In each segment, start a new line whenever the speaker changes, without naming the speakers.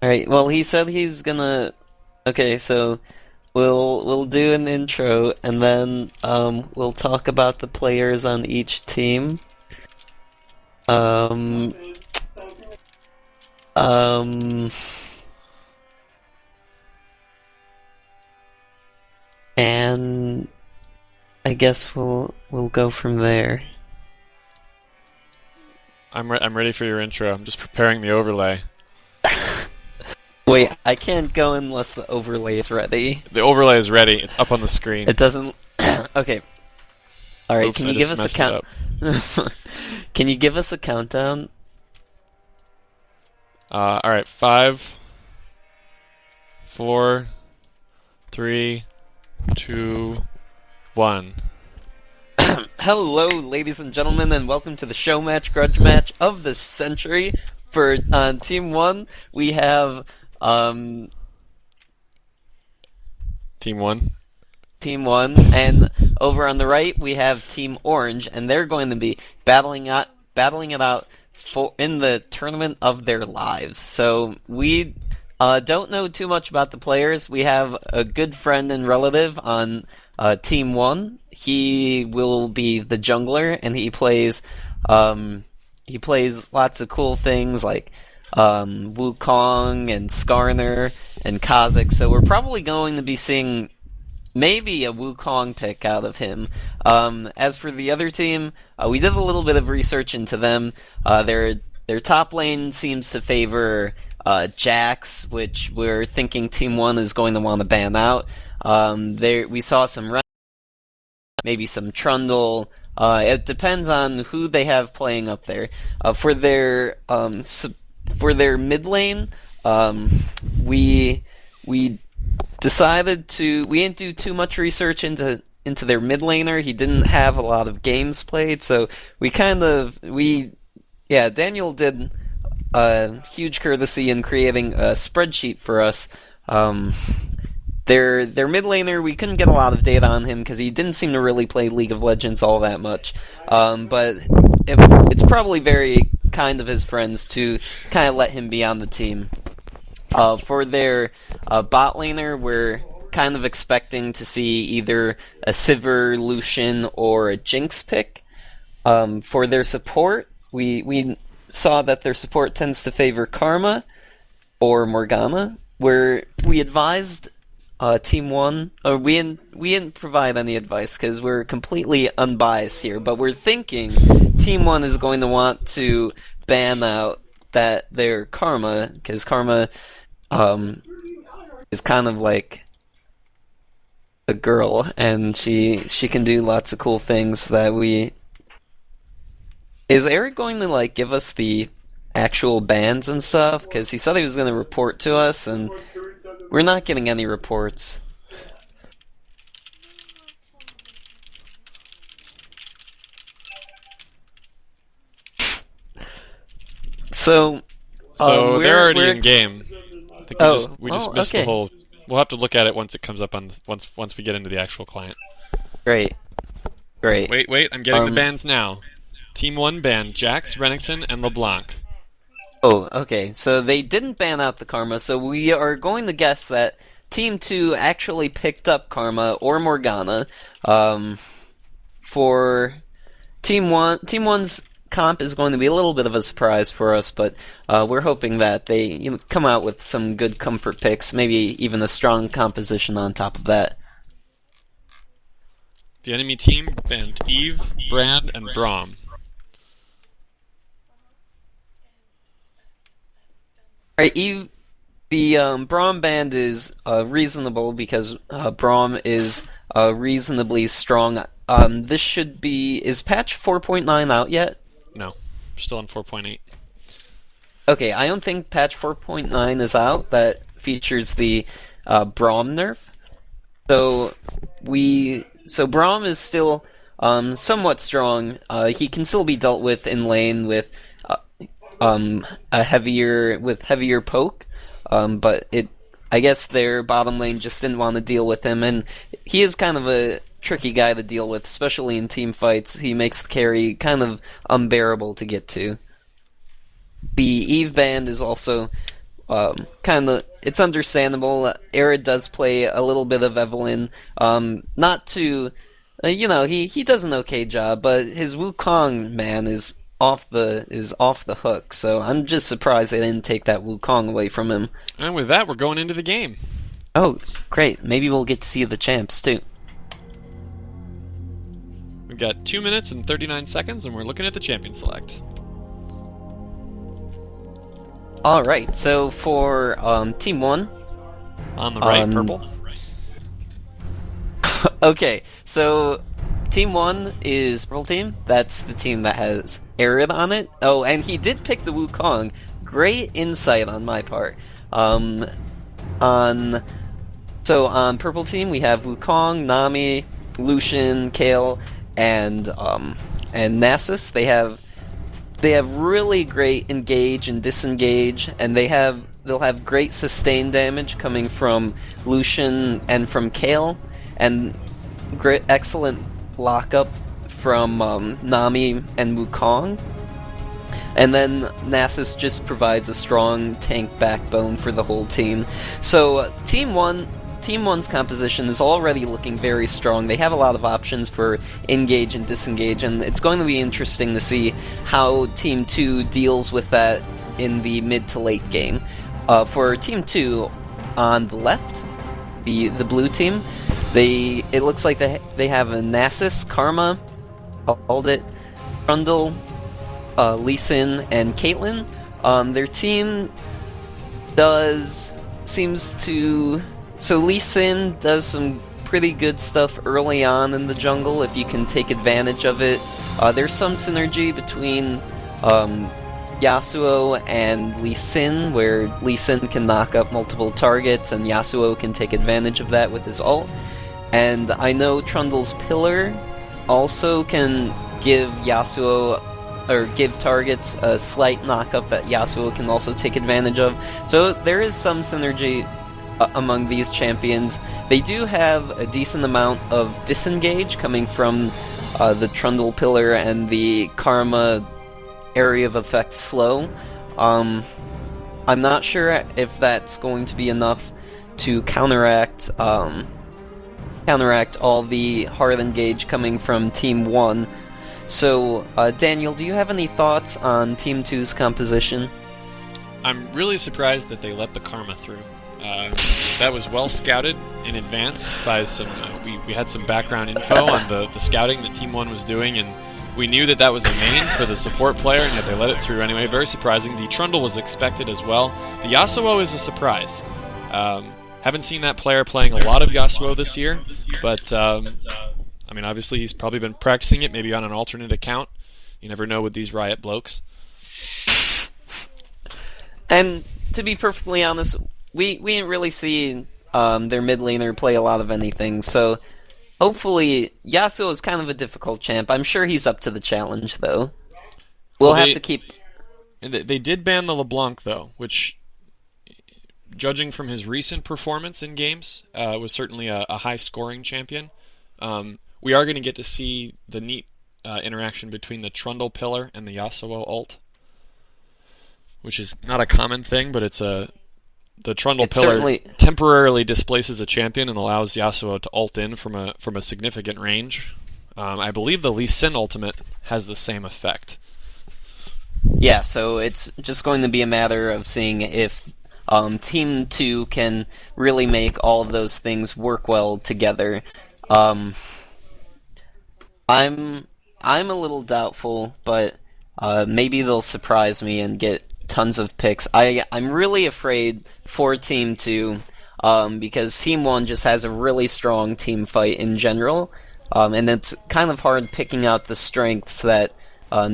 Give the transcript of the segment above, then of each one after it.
Alright, well he said he's gonna okay, so we'll do an intro and then we'll talk about the players on each team. Um um and I guess we'll go from there.
I'm ready for your intro. I'm just preparing the overlay.
Wait, I can't go unless the overlay is ready.
The overlay is ready. It's up on the screen.
It doesn't. Okay. All right.
Oops,
Can
I
you give
just
us a
messed it
count?
up.
Can you give us a countdown?
All right, 5, 4, 3, 2, 1.
Hello, ladies and gentlemen, and welcome to the show match, grudge match of the century. For on Team 1, we have
Team 1.
Team 1, and over on the right we have Team Orange, and they're going to be battling it out in the tournament of their lives. So we don't know too much about the players. We have a good friend and relative on Team 1. He will be the jungler, and he plays lots of cool things like Wukong and Skarner and Kha'Zix. So we're probably going to be seeing maybe a Wukong pick out of him. As for the other team, we did a little bit of research into them. Their top lane seems to favor Jax, which we're thinking Team 1 is going to want to ban out. We saw some maybe some Trundle. It depends on who they have playing up there. For their mid lane, we decided we didn't do too much research into their mid laner. He didn't have a lot of games played, so Daniel did a huge courtesy in creating a spreadsheet for us. Their mid laner, we couldn't get a lot of data on him because he didn't seem to really play League of Legends all that much. But it's probably very kind of his friends to kind of let him be on the team. For their bot laner, we're kind of expecting to see either a Sivir, Lucian, or a Jinx pick. For their support, we saw that their support tends to favor Karma or Morgana, where we advised Team 1, or we didn't provide any advice because we're completely unbiased here, but we're thinking Team 1 is going to want to ban out their Karma, because Karma is kind of like a girl, and she can do lots of cool things that we... Is Eric going to give us the actual bans and stuff? Because he said he was going to report to us, and we're not getting any reports.
So they're already in game. I think we just missed
okay.
the whole. We'll have to look at it once it comes up on once we get into the actual client.
Great.
Wait! I'm getting the bans now. Team 1 banned Jax, Renekton, and LeBlanc.
Oh, okay. So they didn't ban out the Karma, so we are going to guess that Team 2 actually picked up Karma or Morgana. For Team 1, Team 1's comp is going to be a little bit of a surprise for us, but we're hoping that they come out with some good comfort picks, maybe even a strong composition on top of that.
The enemy team banned Eve, Brand, and Braum.
Alright, Eve, the Braum band is reasonable because Braum is reasonably strong. Is patch 4.9 out yet?
No, we're still on 4.8.
Okay, I don't think patch 4.9 is out that features the Braum nerf. So Braum is still somewhat strong. He can still be dealt with in lane with heavier poke, but I guess their bottom lane just didn't want to deal with him, and he is kind of a tricky guy to deal with, especially in team fights. He makes the carry kind of unbearable to get to. The Eve band is also it's understandable. Era does play a little bit of Evelyn. Not to, he does an okay job, but his Wukong man is off the hook. So I'm just surprised they didn't take that Wukong away from him.
And with that, we're going into the game.
Oh, great! Maybe we'll get to see the champs too.
We've got 2 minutes and 39 seconds, and we're looking at the champion select.
Alright, so for Team 1...
On the right, purple.
Okay, so Team 1 is Purple Team. That's the team that has Arid on it. Oh, and he did pick the Wukong. Great insight on my part. On Purple Team, we have Wukong, Nami, Lucian, Kayle, and Nasus. They have really great engage and disengage, and they'll have great sustain damage coming from Lucian and from Kayle, and excellent lockup from Nami and Wukong. And then Nasus just provides a strong tank backbone for the whole team. So Team 1's composition is already looking very strong. They have a lot of options for engage and disengage, and it's going to be interesting to see how Team 2 deals with that in the mid to late game. For Team 2, on the left, the blue team, it looks like they have a Nasus, Karma, hold it, Trundle, Lee Sin, and Caitlyn. Their team seems to... So Lee Sin does some pretty good stuff early on in the jungle if you can take advantage of it. There's some synergy between Yasuo and Lee Sin, where Lee Sin can knock up multiple targets and Yasuo can take advantage of that with his ult. And I know Trundle's Pillar also can give give targets a slight knockup that Yasuo can also take advantage of. So there is some synergy among these champions. They do have a decent amount of disengage coming from the Trundle Pillar and the Karma area of effect slow. I'm not sure if that's going to be enough to counteract all the hard engage coming from Team 1. So, Daniel, do you have any thoughts on Team 2's composition?
I'm really surprised that they let the Karma through. That was well scouted in advance by some... we had some background info on the scouting that Team 1 was doing, and we knew that was a main for the support player, and yet they let it through anyway. Very surprising. The Trundle was expected as well. The Yasuo is a surprise. Haven't seen that player playing a lot of Yasuo this year, but I mean, obviously he's probably been practicing it, maybe on an alternate account. You never know with these Riot blokes. And
to be perfectly honest, we didn't really see their mid laner play a lot of anything, so hopefully Yasuo is kind of a difficult champ. I'm sure he's up to the challenge, though. We'll have to keep...
They did ban the LeBlanc, though, which, judging from his recent performance in games, was certainly a high-scoring champion. We are going to get to see the neat interaction between the Trundle Pillar and the Yasuo ult, which is not a common thing, but the Trundle Pillar temporarily displaces a champion and allows Yasuo to ult in from a significant range. I believe the Lee Sin ultimate has the same effect.
Yeah, so it's just going to be a matter of seeing if Team 2 can really make all of those things work well together. I'm a little doubtful, but maybe they'll surprise me and get tons of picks. I'm really afraid for Team 2 because Team 1 just has a really strong team fight in general, and it's kind of hard picking out the strengths that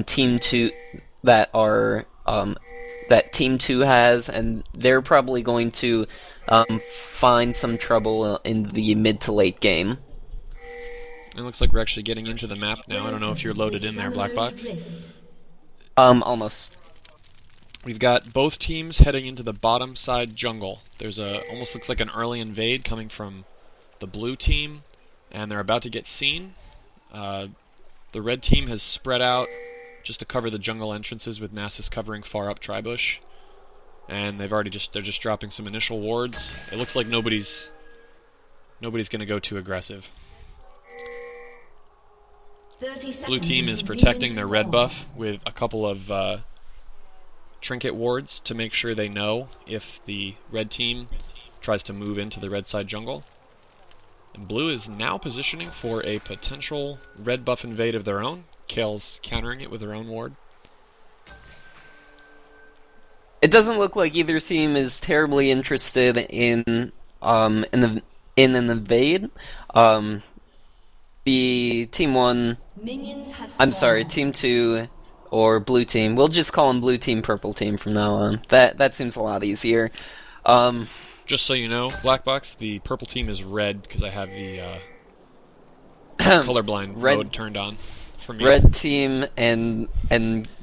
Team 2 that Team 2 has, and they're probably going to find some trouble in the mid to late game.
It looks like we're actually getting into the map now. I don't know if you're loaded in there, BlackBox.
Almost.
We've got both teams heading into the bottom side jungle. There's almost looks like an early invade coming from the blue team, and they're about to get seen. The red team has spread out just to cover the jungle entrances, with Nasus covering far up Tribush. And they're just dropping some initial wards. It looks like nobody's going to go too aggressive. Blue team is protecting their red buff with a couple of trinket wards to make sure they know if the red team tries to move into the red side jungle. And blue is now positioning for a potential red buff invade of their own. Kale's countering it with her own ward.
It doesn't look like either team is terribly interested in an invade. The team 1, team 2, or blue team. We'll just call them blue team, purple team from now on. That seems a lot easier.
Just so you know, BlackBox, the purple team is red because I have the colorblind mode turned on for me.
Red team and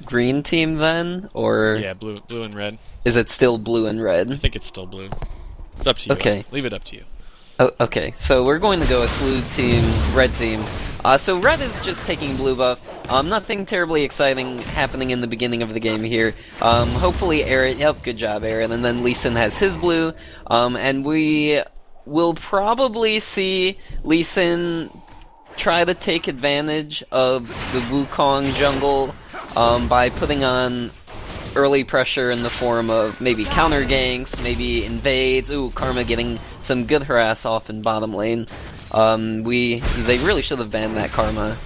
green team then, or
yeah, blue and red.
Is it still blue and red?
I think it's still blue. It's up to you.
Okay,
leave it up to you.
Oh, okay, so we're going to go with blue team, red team. So red is just taking blue buff. Nothing terribly exciting happening in the beginning of the game here. Hopefully Aaron, yep, good job Aaron, and then Lee Sin has his blue. And we will probably see Lee Sin try to take advantage of the Wukong jungle by putting on early pressure in the form of maybe counter ganks, maybe invades. Ooh, Karma getting some good harass off in bottom lane. They really should have banned that Karma.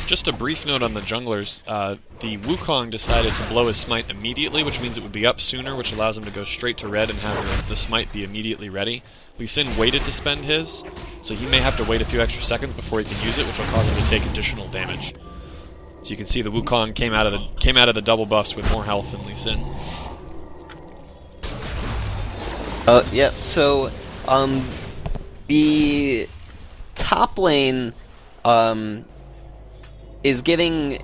Just a brief note on the junglers. The Wukong decided to blow his smite immediately, which means it would be up sooner, which allows him to go straight to red and have the smite be immediately ready. Lee Sin waited to spend his, so he may have to wait a few extra seconds before he can use it, which will cause him to take additional damage. So you can see the Wukong came out of the double buffs with more health than Lee Sin.
Yeah, so the top lane is getting,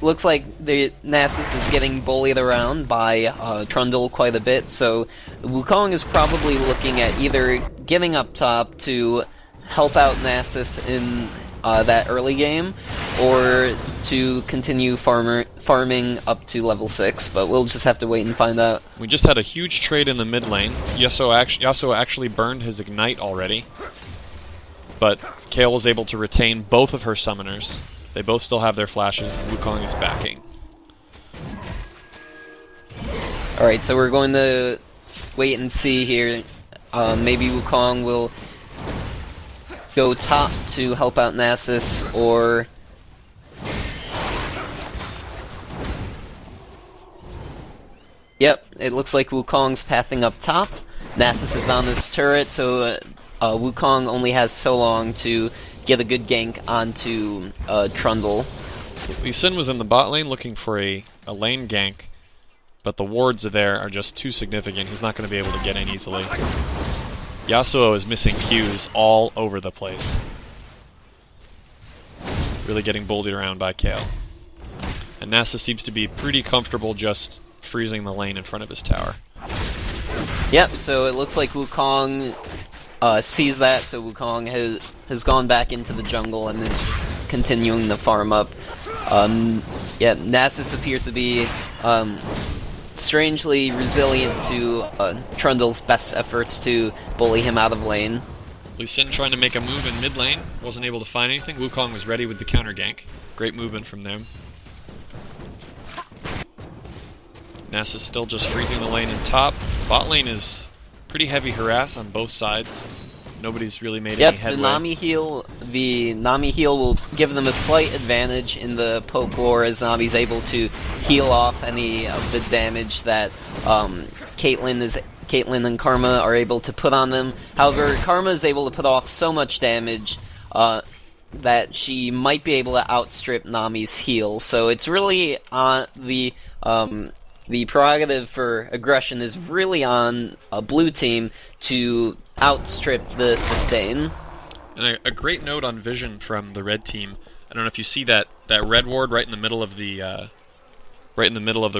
looks like the Nasus is getting bullied around by Trundle quite a bit, so Wukong is probably looking at either getting up top to help out Nasus in that early game, or to continue farming up to level 6, but we'll just have to wait and find out.
We just had a huge trade in the mid lane. Yasuo actually burned his Ignite already, but Kayle was able to retain both of her summoners. They both still have their flashes, and Wukong is backing.
Alright, so we're going to wait and see here. Maybe Wukong will go top to help out Nasus, or yep, it looks like Wukong's pathing up top. Nasus is on this turret, so Wukong only has so long to get a good gank onto Trundle.
Lee Sin was in the bot lane looking for a lane gank, but the wards there are just too significant. He's not going to be able to get in easily. Yasuo is missing Qs all over the place. Really getting bullied around by Kayle. And Nasus seems to be pretty comfortable just freezing the lane in front of his tower.
Yep, so it looks like Wukong sees that, so Wukong has gone back into the jungle and is continuing the farm up. Yeah, Nasus appears to be strangely resilient to Trundle's best efforts to bully him out of lane.
Lee Sin trying to make a move in mid lane, wasn't able to find anything. Wukong was ready with the counter gank. Great movement from them. Nasus still just freezing the lane in top. Bot lane is pretty heavy harass on both sides. Nobody's really made any headway.
The Nami heal will give them a slight advantage in the poke war, as Nami's able to heal off any of the damage that Caitlyn and Karma are able to put on them. However, Karma is able to put off so much damage that she might be able to outstrip Nami's heal. So it's really on the prerogative for aggression is really on a blue team to outstrip the sustain.
And a great note on vision from the red team. I don't know if you see that red ward right in the middle of the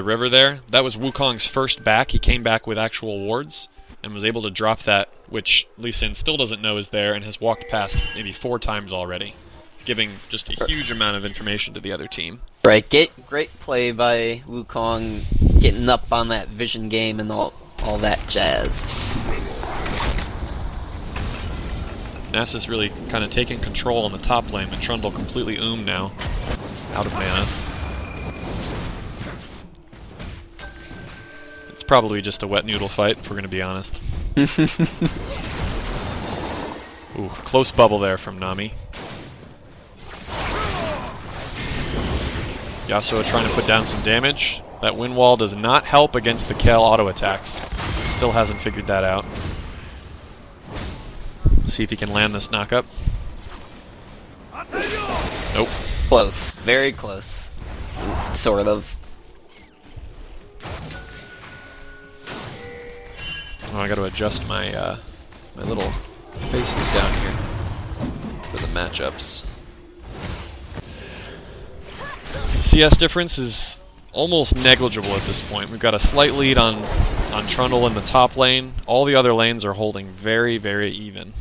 river there. That was Wukong's first back. He came back with actual wards and was able to drop that, which Lee Sin still doesn't know is there and has walked past maybe 4 times already. It's giving just a huge amount of information to the other team.
Right, great play by Wukong getting up on that vision game and all that jazz.
Nasus really kind of taking control on the top lane, but Trundle completely now, out of mana. It's probably just a wet noodle fight, if we're going to be honest. Ooh, close bubble there from Nami. Yasuo trying to put down some damage. That wind wall does not help against the Kayle auto attacks. Still hasn't figured that out. See if he can land this knockup. Nope.
Close. Very close. Sort of.
Oh, I gotta adjust my my little faces down here for the matchups. CS difference is almost negligible at this point. We've got a slight lead on Trundle in the top lane. All the other lanes are holding very, very even.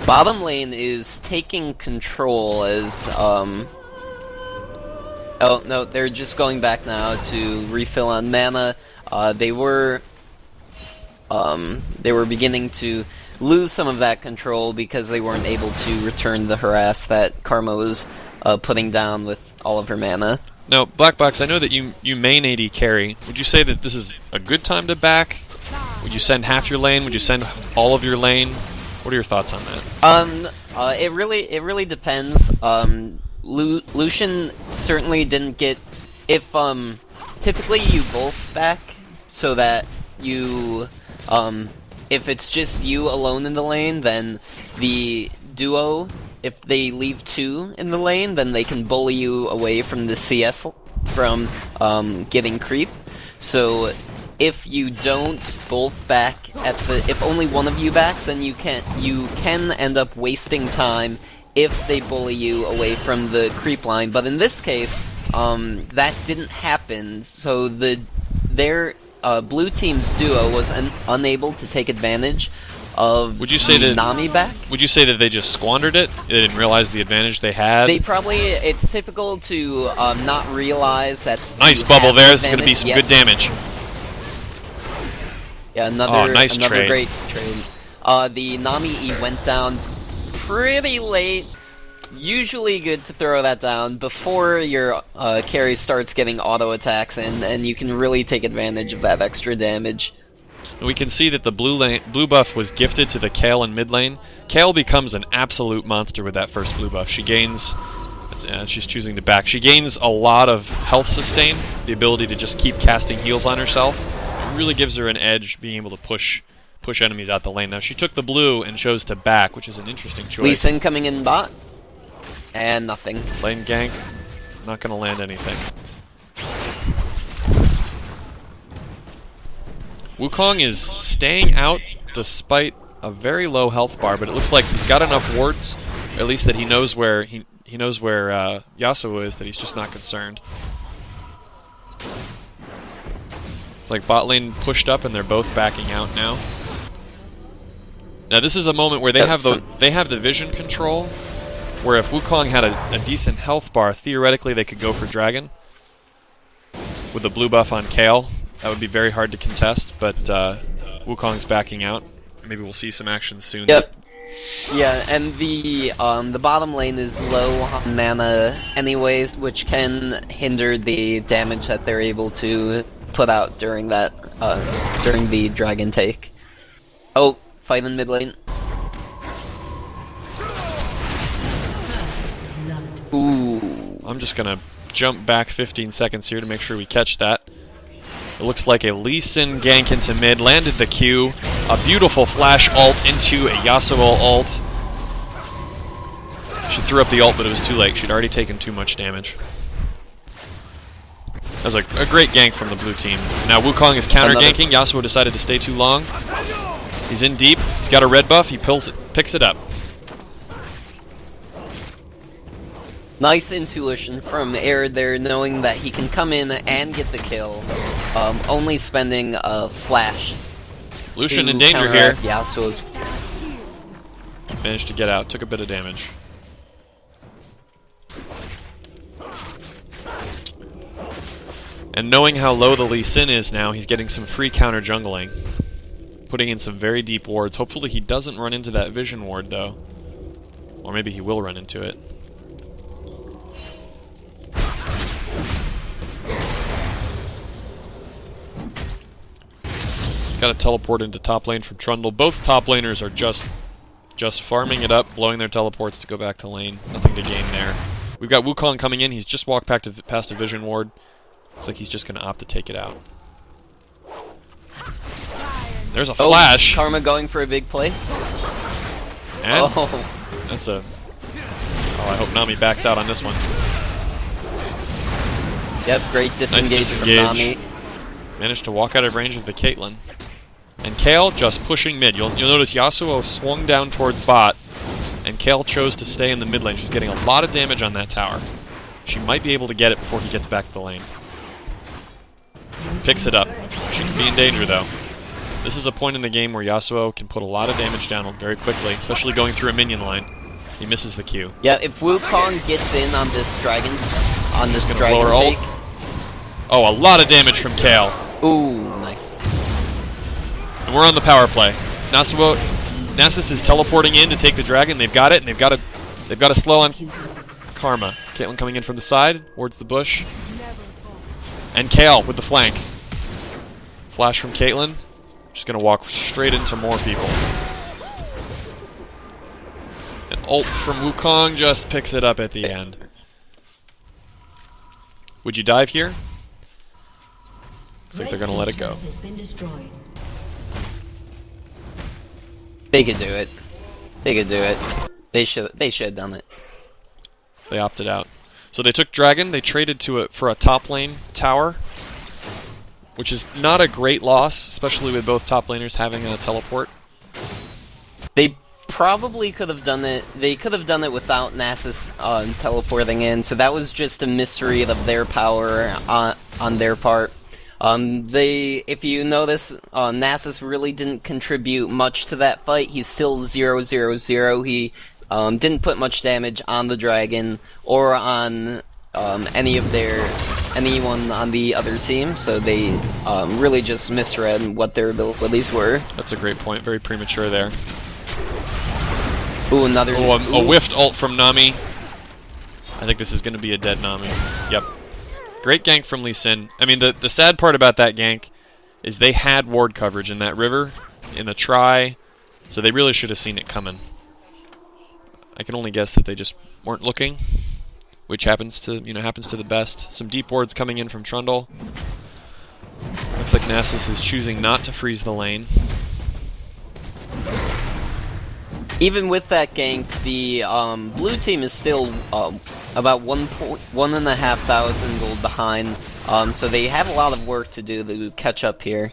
Bottom lane is taking control as, oh, no, they're just going back now to refill on mana. They were beginning to lose some of that control because they weren't able to return the harass that Karma was putting down with all of her mana.
Now, BlackBox, I know that you main AD carry. Would you say that this is a good time to back? Would you send half your lane? Would you send all of your lane? What are your thoughts on that?
It really depends. Lucian certainly didn't get... If, typically you both back so that you, if it's just you alone in the lane, then the duo, if they leave 2 in the lane, then they can bully you away from the CS from getting creep. So if you don't both back at the, if only one of you backs, then you can end up wasting time if they bully you away from the creep line. But in this case, that didn't happen. So their blue team's duo was unable to take advantage of Nami back.
Would you say that they just squandered it? They didn't realize the advantage they had?
They probably, it's typical to not realize that...
Nice bubble there, this is going to be some good damage.
Yeah, another
trade.
Great trade. The Nami E went down pretty late. Usually good to throw that down before your carry starts getting auto attacks in, and you can really take advantage of that extra damage.
We can see that the blue buff was gifted to the Kayle in mid lane. Kayle becomes an absolute monster with that first blue buff. She gains... she's choosing to back. She gains a lot of health sustain, the ability to just keep casting heals on herself. It really gives her an edge being able to push enemies out the lane. Now, she took the blue and chose to back, which is an interesting choice.
Lee Sin coming in bot. And nothing.
Lane gank. Not going to land anything. Wukong is staying out despite a very low health bar, but it looks like he's got enough wards, or at least that he knows where he knows where Yasuo is, that he's just not concerned. It's like bot lane pushed up and they're both backing out now. Now this is a moment where they have the vision control, where if Wukong had a decent health bar, theoretically they could go for Dragon. With the blue buff on Kayle, that would be very hard to contest, but Wukong's backing out. Maybe we'll see some action soon.
Yep. Yeah, and the bottom lane is low on mana anyways, which can hinder the damage that they're able to put out during that during the dragon take. Oh, fight in mid lane. Ooh.
I'm just gonna jump back 15 seconds here to make sure we catch that. It looks like a Lee Sin gank into mid, landed the Q, a beautiful flash ult into a Yasuo ult. She threw up the ult, but it was too late. She'd already taken too much damage. That was a great gank from the blue team. Now Wukong is counter-ganking. Yasuo decided to stay too long. He's in deep. He's got a red buff. He picks it up.
Nice intuition from Air there, knowing that he can come in and get the kill, only spending a flash.
Lucian in danger here.
Yasuo's.
Managed to get out, took a bit of damage. And knowing how low the Lee Sin is now, he's getting some free counter jungling. Putting in some very deep wards. Hopefully he doesn't run into that vision ward, though. Or maybe he will run into it. Got to teleport into top lane from Trundle. Both top laners are just farming it up, blowing their teleports to go back to lane. Nothing to gain there. We've got Wukong coming in. He's just walked past a vision ward. Looks like he's just going to opt to take it out. There's a flash.
Karma going for a big play.
And that's a... Oh, I hope Nami backs out on this one.
Yep, great disengage, from Nami.
Managed to walk out of range of the Caitlyn. And Kayle just pushing mid. You'll notice Yasuo swung down towards bot, and Kayle chose to stay in the mid lane. She's getting a lot of damage on that tower. She might be able to get it before he gets back to the lane. Picks it up. She could be in danger, though. This is a point in the game where Yasuo can put a lot of damage down very quickly, especially going through a minion line. He misses the Q.
Yeah, if Wukong gets in on this dragon
take. Oh, a lot of damage from Kayle.
Ooh, nice.
And we're on the power play. Nasus is teleporting in to take the dragon. They've got it, and they've got to slow on Karma. Caitlyn coming in from the side towards the bush, and Kayle with the flank. Flash from Caitlyn. Just gonna walk straight into more people. An ult from Wukong just picks it up at the end. Would you dive here? Looks like they're gonna let it go.
They could do it. They could do it. They should have done it.
They opted out. So they took Dragon, they traded for a top lane tower, which is not a great loss, especially with both top laners having a teleport.
They probably could have done it. They could have done it without Nasus teleporting in, so that was just a misread of their power on their part. If you notice, Nasus really didn't contribute much to that fight. He's still 0-0-0. He didn't put much damage on the dragon or on anyone on the other team, so they really just misread what their abilities were.
That's a great point. Very premature there.
Ooh, another...
a whiffed ult from Nami. I think this is going to be a dead Nami. Yep. Great gank from Lee Sin. I mean, the sad part about that gank is they had ward coverage in that river, in the try, so they really should have seen it coming. I can only guess that they just weren't looking, which happens to the best. Some deep wards coming in from Trundle. Looks like Nasus is choosing not to freeze the lane.
Even with that gank, the blue team is still about 1,500 gold behind, so they have a lot of work to do to catch up here.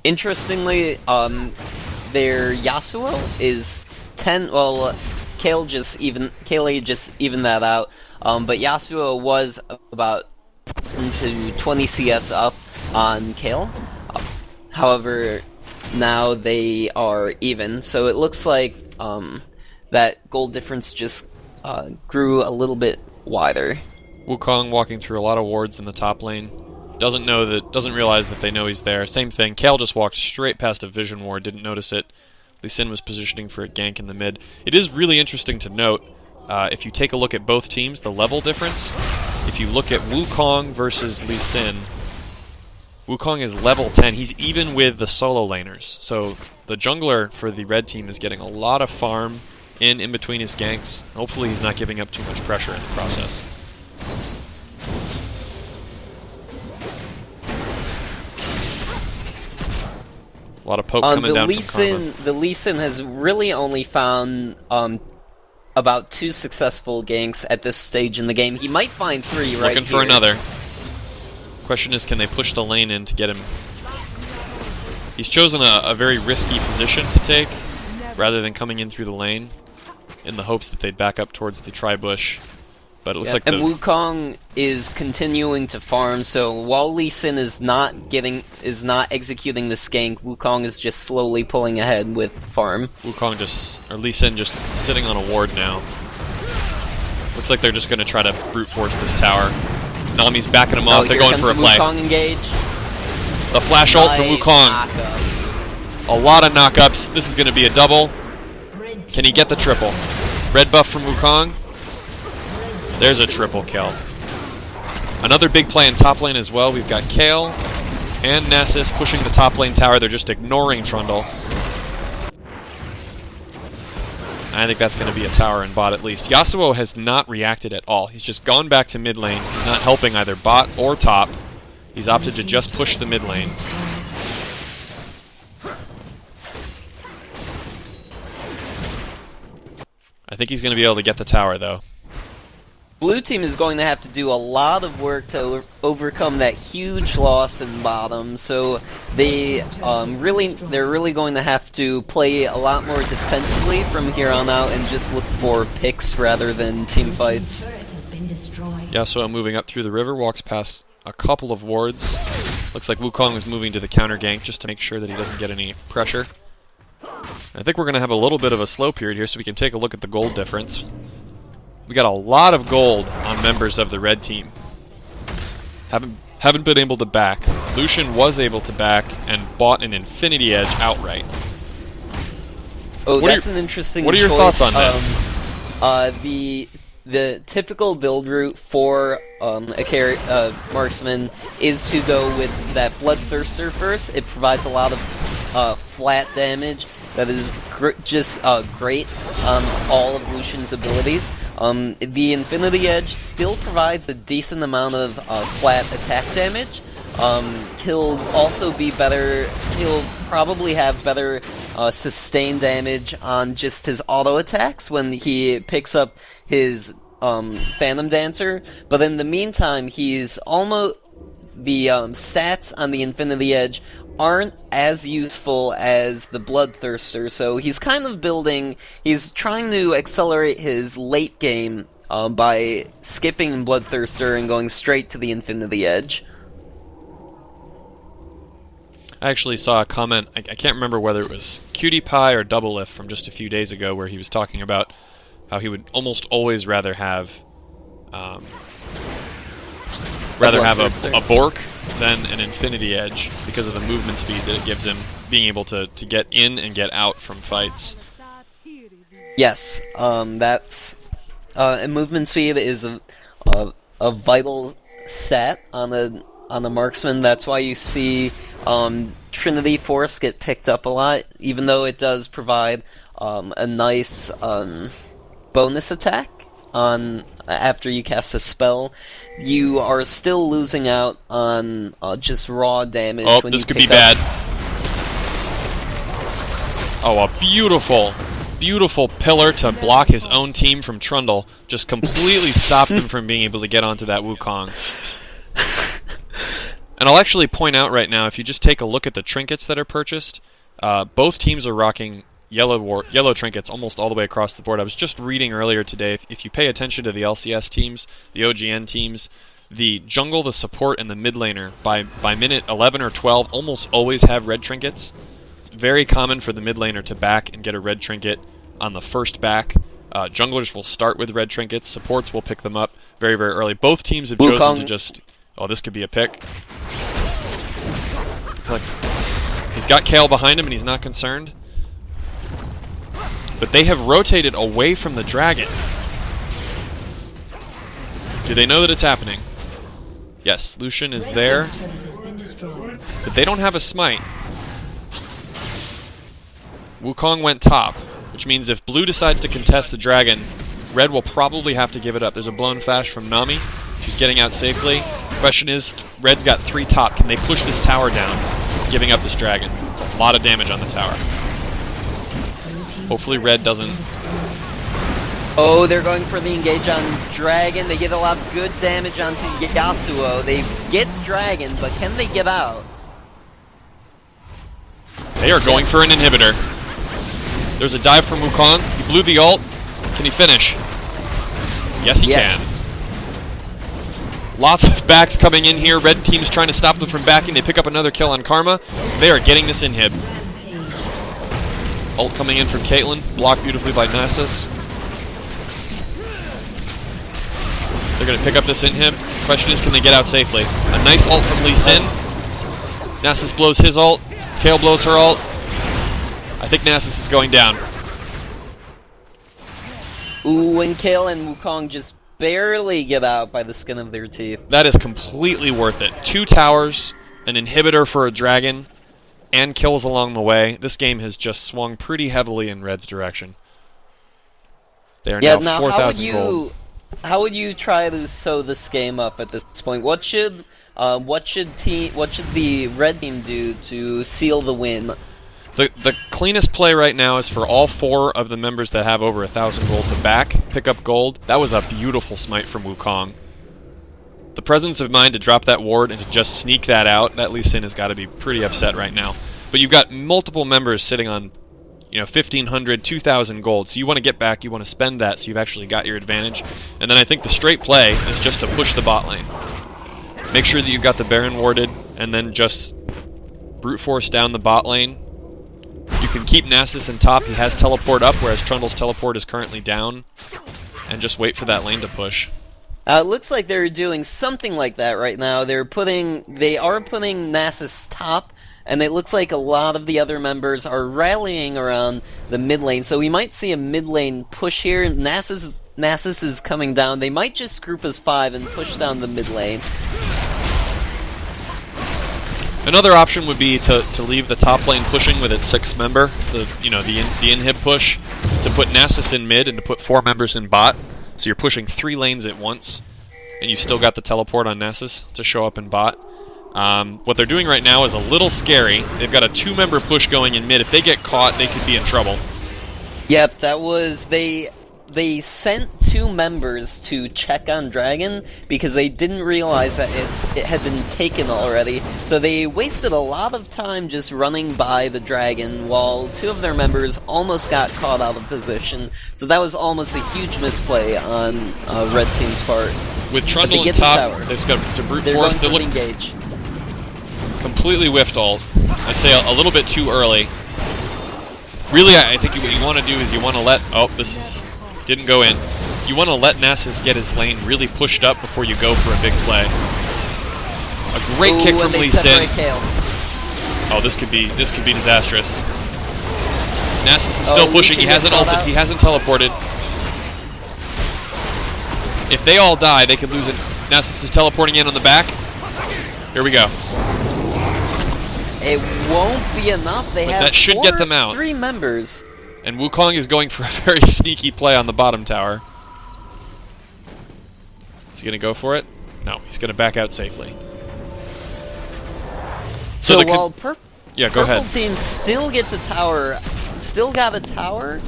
Interestingly, their Yasuo is 10. Well, Kayle just evened that out. But Yasuo was about to 20 CS up on Kayle. However, now they are even, so it looks like that gold difference just grew a little bit wider.
Wukong walking through a lot of wards in the top lane. Doesn't realize that they know he's there. Same thing. Kayle just walked straight past a vision ward, didn't notice it. Lee Sin was positioning for a gank in the mid. It is really interesting to note, if you take a look at both teams, the level difference. If you look at Wukong versus Lee Sin, Wukong is level 10. He's even with the solo laners. So the jungler for the red team is getting a lot of farm in between his ganks. Hopefully he's not giving up too much pressure in the process. A lot of poke coming down from Karma.
The Lee Sin has really only found about 2 successful ganks at this stage in the game. He might find 3 right here.
Looking for another. Question is, can they push the lane in to get him? He's chosen a very risky position to take, rather than coming in through the lane, in the hopes that they'd back up towards the tri-bush. But it looks like
and Wukong is continuing to farm, so while Lee Sin is not executing the gank, Wukong is just slowly pulling ahead with farm.
Lee Sin just sitting on a ward now. Looks like they're just going to try to brute force this tower. Nami's backing them
Oh,
off. They're
here
going
comes
for a
the
play.
Wukong engage.
The flash ult from
Nice
Wukong.
knockup.
A lot of knockups. This is going to be a double. Can he get the triple? Red buff from Wukong. There's a triple kill. Another big play in top lane as well. We've got Kale and Nasus pushing the top lane tower. They're just ignoring Trundle. I think that's going to be a tower in bot at least. Yasuo has not reacted at all. He's just gone back to mid lane. He's not helping either bot or top. He's opted to just push the mid lane. I think he's going to be able to get the tower though.
Blue team is going to have to do a lot of work to overcome that huge loss in bottom, so they're really going to have to play a lot more defensively from here on out and just look for picks rather than team fights.
Yasuo moving up through the river, walks past a couple of wards. Looks like Wukong is moving to the counter gank just to make sure that he doesn't get any pressure. I think we're going to have a little bit of a slow period here so we can take a look at the gold difference. We got a lot of gold on members of the red team. Haven't been able to back. Lucian was able to back and bought an Infinity Edge outright.
Oh, that's an interesting choice.
What are your thoughts on that?
The typical build route for a marksman is to go with that Bloodthirster first. It provides a lot of flat damage that is just great on all of Lucian's abilities. The Infinity Edge still provides a decent amount of flat attack damage. He'll also be better. He'll probably have better sustained damage on just his auto attacks when he picks up his Phantom Dancer. But in the meantime, he's almost the stats on the Infinity Edge aren't as useful as the Bloodthirster, so he's kind of he's trying to accelerate his late game by skipping Bloodthirster and going straight to the Infinity Edge.
I actually saw a comment, I can't remember whether it was Cutie Pie or Double Lift from just a few days ago, where he was talking about how he would almost always rather have a Bork than an Infinity Edge because of the movement speed that it gives him, being able to get in and get out from fights.
Yes, that's movement speed is a vital stat on the marksman. That's why you see Trinity Force get picked up a lot, even though it does provide a nice bonus attack on after you cast a spell. You are still losing out on just raw damage.
Oh,
when
this
you
could be
pick up.
bad. Oh, a beautiful, beautiful pillar to block his own team from Trundle. Just completely stopped him from being able to get onto that Wukong. And I'll actually point out right now, if you just take a look at the trinkets that are purchased, both teams are rocking yellow trinkets almost all the way across the board. I was just reading earlier today, if you pay attention to the LCS teams, the OGN teams, the jungle, the support, and the mid laner, by minute 11 or 12, almost always have red trinkets. It's very common for the mid laner to back and get a red trinket on the first back. Junglers will start with red trinkets, supports will pick them up very, very early. Both teams have chosen to just... Oh, this could be a pick. He's got Kale behind him and he's not concerned. But they have rotated away from the dragon. Do they know that it's happening? Yes, Lucian is there. But they don't have a smite. Wukong went top, which means if blue decides to contest the dragon, red will probably have to give it up. There's a blown flash from Nami. She's getting out safely. Question is, red's got 3 top. Can they push this tower down, giving up this dragon? It's a lot of damage on the tower. Hopefully red doesn't...
Oh, they're going for the engage on Dragon. They get a lot of good damage onto Yasuo. They get Dragon, but can they get out?
They are going for an inhibitor. There's a dive from Wukong. He blew the ult. Can he finish? Yes, he can. Lots of backs coming in here. Red team's trying to stop them from backing. They pick up another kill on Karma. They are getting this inhib. Ult coming in from Caitlyn. Blocked beautifully by Nasus. They're going to pick up this inhib. Question is, can they get out safely? A nice ult from Lee Sin. Nasus blows his ult. Kayle blows her ult. I think Nasus is going down.
Ooh, and Kayle and Wukong just barely get out by the skin of their teeth.
That is completely worth it. 2 towers, an inhibitor for a dragon, and kills along the way. This game has just swung pretty heavily in Red's direction. They are now 4,000 gold.
How would you try to sew this game up at this point? What should the red team do to seal the win?
The cleanest play right now is for all 4 of the members that have over 1,000 gold to back, pick up gold. That was a beautiful smite from Wukong. The presence of mind to drop that ward and to just sneak that out, that Lee Sin has got to be pretty upset right now. But you've got multiple members sitting on 1,500, 2,000 gold. So you want to get back, you want to spend that so you've actually got your advantage. And then I think the straight play is just to push the bot lane. Make sure that you've got the Baron warded, and then just brute force down the bot lane. You can keep Nasus in top. He has teleport up, whereas Trundle's teleport is currently down. And just wait for that lane to push.
It looks like they're doing something like that right now. They are putting Nasus top, and it looks like a lot of the other members are rallying around the mid lane. So we might see a mid lane push here. Nasus is coming down. They might just group as 5 and push down the mid lane.
Another option would be to leave the top lane pushing with its 6th member, the inhib push, to put Nasus in mid and to put 4 members in bot. So you're pushing 3 lanes at once, and you've still got the teleport on Nasus to show up in bot. What they're doing right now is a little scary. They've got a 2-member push going in mid. If they get caught, they could be in trouble.
Yep, that was... They sent 2 members to check on Dragon because they didn't realize that it had been taken already. So they wasted a lot of time just running by the Dragon while 2 of their members almost got caught out of position. So that was almost a huge misplay on Red Team's part.
With Trundle in top, it's a brute force. They're looking engage. Completely whiffed ult. I'd say a little bit too early. Really, I think what you want to do is you want to let... Oh, didn't go in. You want to let Nasus get his lane really pushed up before you go for a big play. A great kick from Lee Sin. Oh, this could be disastrous. Nasus is still pushing. He hasn't ulted. He hasn't teleported. If they all die, they could lose it. Nasus is teleporting in on the back. Here we go.
It won't be enough.
That should get them out.
3 members.
And Wukong is going for a very sneaky play on the bottom tower. Is he going to go for it? No, he's going to back out safely.
So while
go ahead.
Purple Team still gets a tower, still got a tower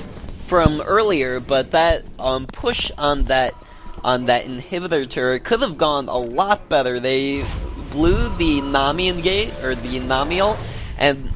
from earlier, but that push on that inhibitor turret could have gone a lot better. They blew the Nami gate, or the Nami ult, and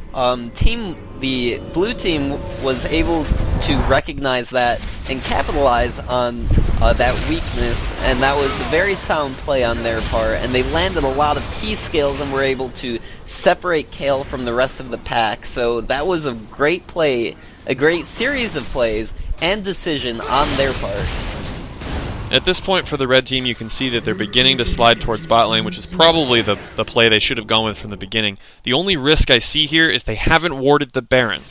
the blue team was able to recognize that and capitalize on that weakness, and that was a very sound play on their part, and they landed a lot of key skills and were able to separate Kayle from the rest of the pack. So that was a great play, a great series of plays and decision on their part.
At this point for the red team, you can see that they're beginning to slide towards bot lane, which is probably the play they should have gone with from the beginning. The only risk I see here is they haven't warded the Baron.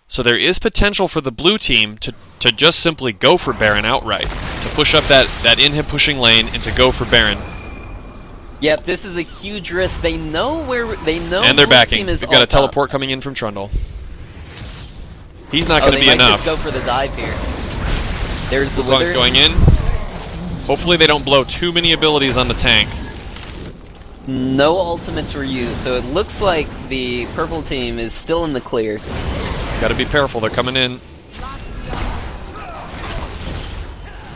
So there is potential for the blue team to just simply go for Baron outright, to push up that inhib pushing lane and to go for Baron.
Yep, this is a huge risk. They know where
and they're backing. They've got a teleport coming in from Trundle. He's not going to be enough.
They might just go for the dive here. There's the
Wukong's going in. Hopefully they don't blow too many abilities on the tank.
No ultimates were used, so it looks like the purple team is still in the clear.
Gotta be careful, they're coming in.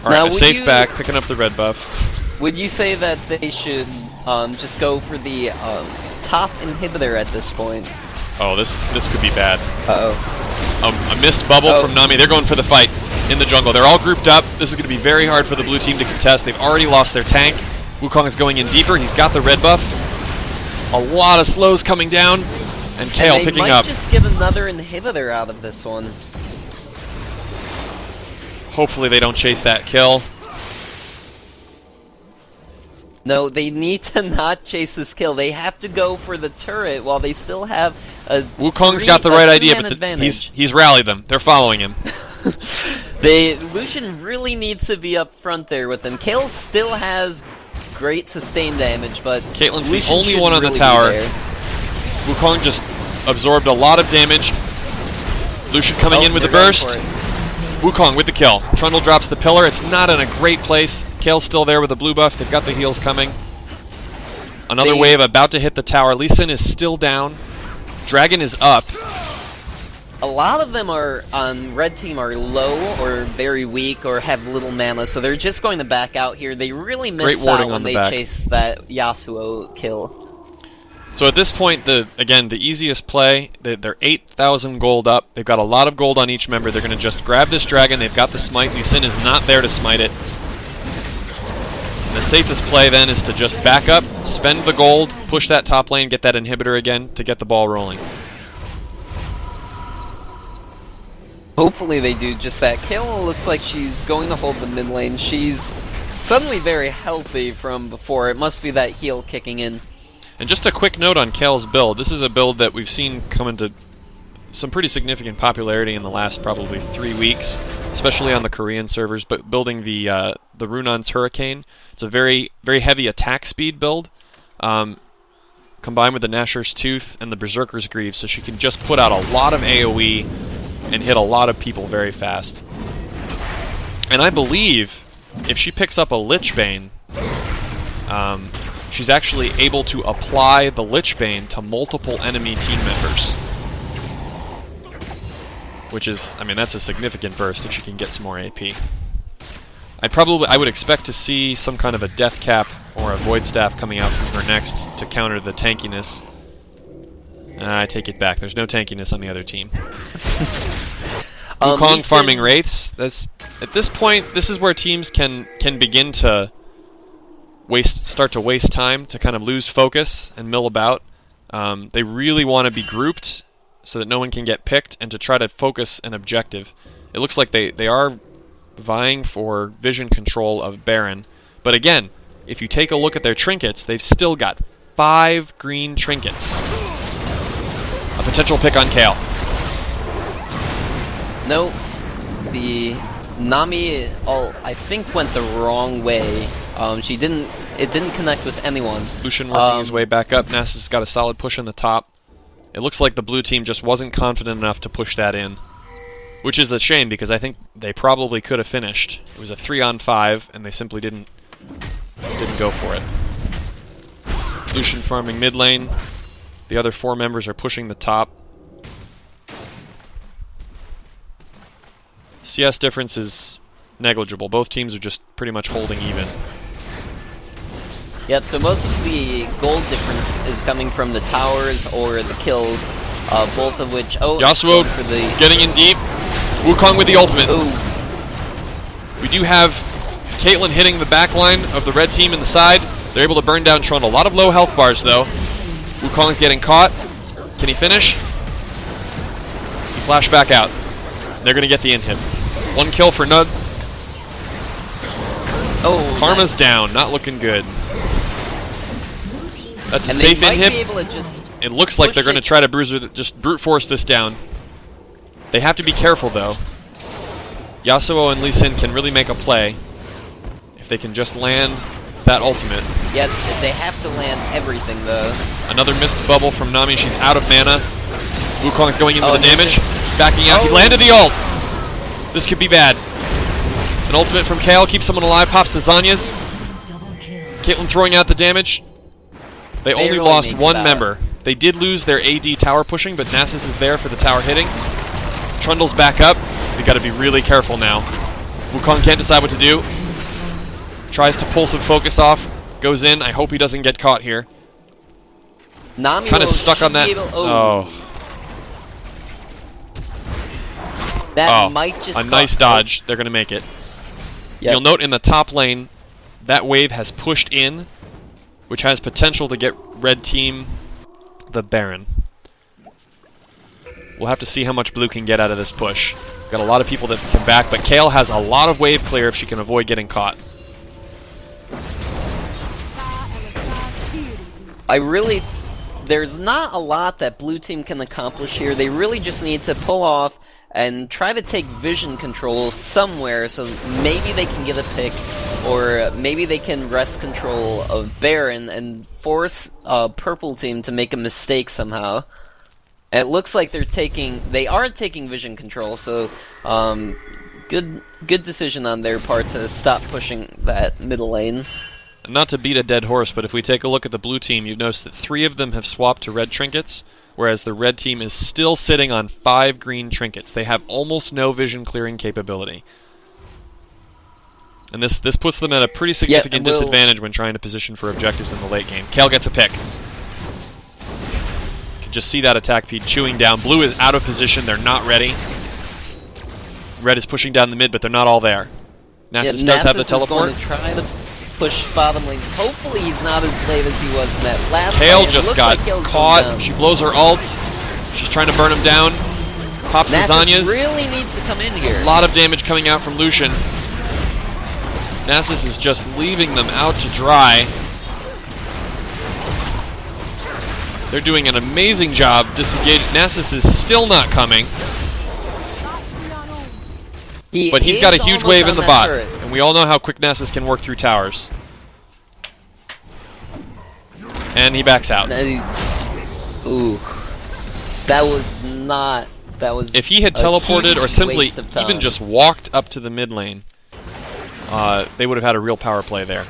Alright, a safe back, picking up the red buff.
Would you say that they should just go for the top inhibitor at this point?
Oh, this could be bad.
Uh-oh.
A missed bubble from Nami. They're going for the fight in the jungle. They're all grouped up. This is going to be very hard for the blue team to contest. They've already lost their tank. Wukong is going in deeper. He's got the red buff. A lot of slows coming down. And Kayle picking up.
They might just give another inhibitor out of this one.
Hopefully they don't chase that kill.
No, they need to not chase this kill. They have to go for the turret while they still have a
Wukong's got the right idea, but
advantage.
he's rallied them. They're following him.
Lucian really needs to be up front there with them. Kayle still has great sustain damage, but
Caitlyn's
Lucian
the only
should
one on
really
the
be
tower.
there.
Wukong just absorbed a lot of damage. Lucian coming in with the
they're going
burst.
for it.
Wukong with the kill. Trundle drops the pillar. It's not in a great place. Kale's still there with the blue buff. They've got the heals coming. Another wave about to hit the tower. Lee Sin is still down. Dragon is up.
A lot of them are on red team are low or very weak or have little mana, so they're just going to back out here. They really
Great
miss
warding
out
on
when
the
they
back.
chase that Yasuo kill.
So at this point, the easiest play, they're 8,000 gold up. They've got a lot of gold on each member. They're going to just grab this dragon. They've got the smite. Lee Sin is not there to smite it. And the safest play then is to just back up, spend the gold, push that top lane, get that inhibitor again to get the ball rolling.
Hopefully they do just that. Kayle looks like she's going to hold the mid lane. She's suddenly very healthy from before. It must be that heal kicking in.
And just a quick note on Kale's build. This is a build that we've seen come into some pretty significant popularity in the last probably 3 weeks, especially on the Korean servers, but building the Runon's Hurricane. It's a very, very heavy attack speed build, combined with the Nashor's Tooth and the Berserker's Greave, so she can just put out a lot of AoE and hit a lot of people very fast. And I believe if she picks up a Lich Bane, she's actually able to apply the Lich Bane to multiple enemy team members. Which is, I mean, that's a significant burst if she can get some more AP. I would expect to see some kind of a Death Cap or a Void Staff coming out from her next to counter the tankiness. I take it back. There's no tankiness on the other team. Wukong farming Wraiths. That's, at this point, this is where teams can begin to start to waste time, to kind of lose focus and mill about. They really want to be grouped so that no one can get picked and to try to focus an objective. It looks like they are vying for vision control of Baron. But again, if you take a look at their trinkets, they've still got 5 green trinkets. A potential pick on Kayle.
No, the Nami I think went the wrong way. It didn't connect with anyone.
Lucian working his way back up. Nasus got a solid push on the top. It looks like the blue team just wasn't confident enough to push that in, which is a shame because I think they probably could have finished. It was a 3-on-5, and they simply didn't go for it. Lucian farming mid lane. The other 4 members are pushing the top. CS difference is negligible. Both teams are just pretty much holding even.
Yep, so most of the gold difference is coming from the towers or the kills, both of which... Oh,
Yasuo
for the...
getting in deep. Wukong with the ultimate.
Ooh.
We do have Caitlyn hitting the back line of the red team in the side. They're able to burn down Trundle. A lot of low health bars, though. Wukong's getting caught. Can he finish? He flashed back out. They're going to get the in-hit. 1 kill for Nud.
Oh,
Karma's
nice.
down. Not looking good. That's a
And
safe
they might
in-hit.
be able to just
It looks like they're
push
going to
it.
try to just brute force this down. They have to be careful, though. Yasuo and Lee Sin can really make a play if they can just land that ultimate.
Yeah, they have to land everything, though.
Another missed bubble from Nami. She's out of mana. Wukong's going in
Oh,
with the damage.
this
Backing out. He
Oh.
landed the ult. This could be bad. An ultimate from Kayle keeps someone alive. Pops the Zanya's. Caitlyn throwing out the damage. They only
really
lost
makes
1
that.
member. They did lose their AD tower pushing, but Nasus is there for the tower hitting. Trundle's back up. They got to be really careful now. Wukong can't decide what to do. Tries to pull some focus off. Goes in. I hope he doesn't get caught here.
Nami
Kind of
will-
stuck on
should
that.
be able-
Oh.
That might just
a nice dodge. They're going to make it.
Yep.
You'll note in the top lane, that wave has pushed in, which has potential to get red team the Baron. We'll have to see how much blue can get out of this push. Got a lot of people that can back, but Kayle has a lot of wave clear if she can avoid getting caught.
I really... There's not a lot that blue team can accomplish here. They really just need to pull off and try to take vision control somewhere, so maybe they can get a pick, or maybe they can wrest control of Baron and force purple team to make a mistake somehow. It looks like they are taking vision control, so good decision on their part to stop pushing that middle lane.
Not to beat a dead horse, but if we take a look at the blue team, you notice that 3 of them have swapped to red trinkets, whereas the red team is still sitting on 5 green trinkets. They have almost no vision clearing capability. And this puts them at a pretty significant disadvantage when trying to position for objectives in the late game. Kale gets a pick. You can just see that attack speed chewing down. Blue is out of position. They're not ready. Red is pushing down the mid, but they're not all there. Nasus does have the teleport.
Is going to try to push bottom lane. Hopefully he's not as late as he was in that last
Kale
fight.
just got caught. She blows her ult. She's trying to burn him down. Pops lasagnas.
Really needs to come in here.
A lot of damage coming out from Lucian. Nasus is just leaving them out to dry. They're doing an amazing job disengaging. Nasus is still not coming. But he's got a huge wave in the bot. And we all know how quick Nasus can work through towers. And he backs out.
Ooh. That was not... That was
if he had teleported or simply even just walked up to the mid lane, they would have had a real power play there.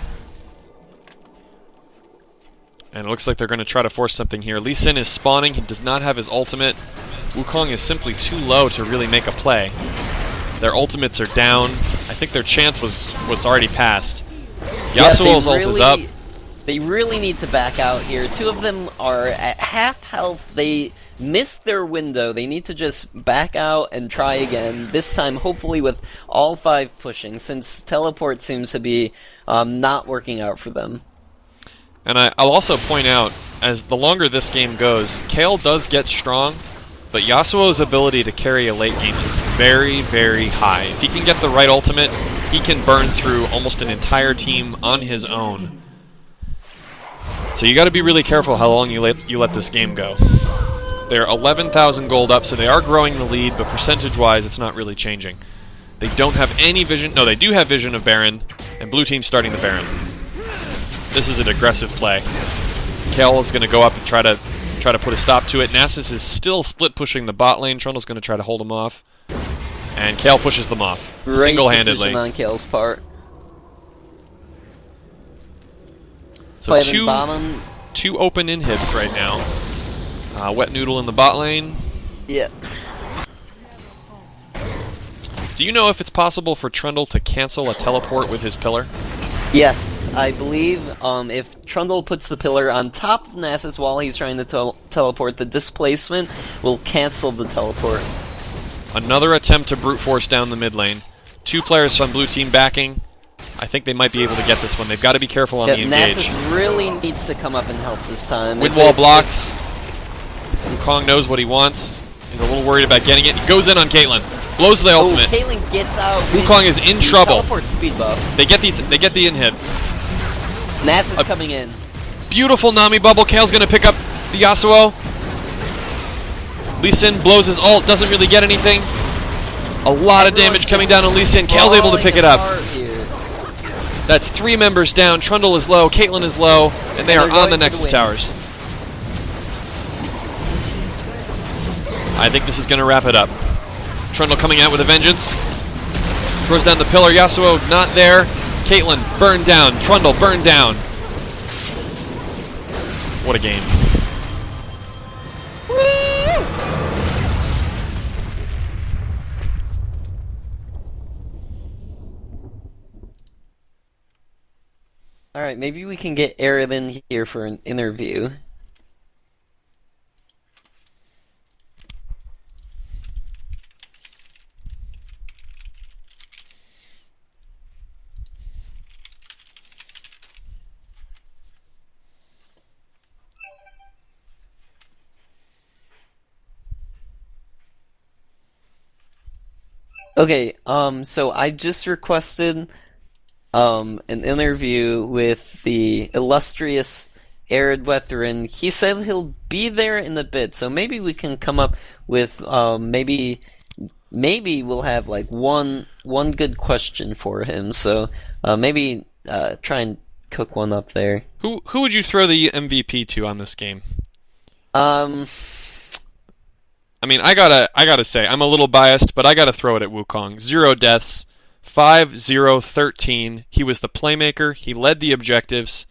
And it looks like they're going to try to force something here. Lee Sin is spawning. He does not have his ultimate. Wukong is simply too low to really make a play. Their ultimates are down. I think their chance was already passed. Yasuo's ult is up.
They really need to back out here. 2 of them are at half health. They missed their window. They need to just back out and try again. This time, hopefully, with all 5 pushing, since teleport seems to be not working out for them.
And I'll also point out, as the longer this game goes, Kale does get strong, but Yasuo's ability to carry a late game is very, very high. If he can get the right ultimate, he can burn through almost an entire team on his own. So you got to be really careful how long you let this game go. They're 11,000 gold up, so they are growing the lead, but percentage-wise, it's not really changing. They don't have any vision. No, they do have vision of Baron, and blue team's starting the Baron. This is an aggressive play. Kale is going to go up and try to put a stop to it. Nasus is still split pushing the bot lane. Trundle's going to try to hold him off, and Kale pushes them off single-handedly.
Great decision on Kale's part.
So two open inhibs right now. Wet Noodle in the bot lane.
Yeah.
Do you know if it's possible for Trundle to cancel a teleport with his pillar?
Yes, I believe if Trundle puts the pillar on top of Nasus while he's trying to teleport, the displacement will cancel the teleport.
Another attempt to brute force down the mid lane. 2 players from blue team backing. I think they might be able to get this one. They've got to be careful on the engage.
Nasus really needs to come up and help this time.
Wind wall blocks. Wukong knows what he wants. He's a little worried about getting it. He goes in on Caitlyn. Blows the ultimate.
Caitlyn gets out.
Wukong is in trouble.
Teleport speed buff.
They get the inhib.
Nasus coming in.
Beautiful Nami bubble. Kale's going to pick up the Yasuo. Lee Sin blows his ult. Doesn't really get anything. A lot of damage coming down on Lee Sin. Kale's able to pick it up. That's 3 members down. Trundle is low. Caitlyn is low. And they are on the Nexus towers. I think this is going to wrap it up. Trundle coming out with a vengeance. Throws down the pillar. Yasuo not there. Caitlyn burned down. Trundle burned down. What a game.
Alright, maybe we can get Aaron in here for an interview. Okay, so I just requested an interview with the illustrious Arid Weatherin, he said he'll be there in a bit, so maybe we can come up with maybe we'll have like one good question for him. So maybe try and cook one up there.
Who would you throw the MVP to on this game?
Um,
I mean, I gotta say, I'm a little biased, but I gotta throw it at Wukong. 0 deaths, 5-0-13. He was the playmaker. He led the objectives.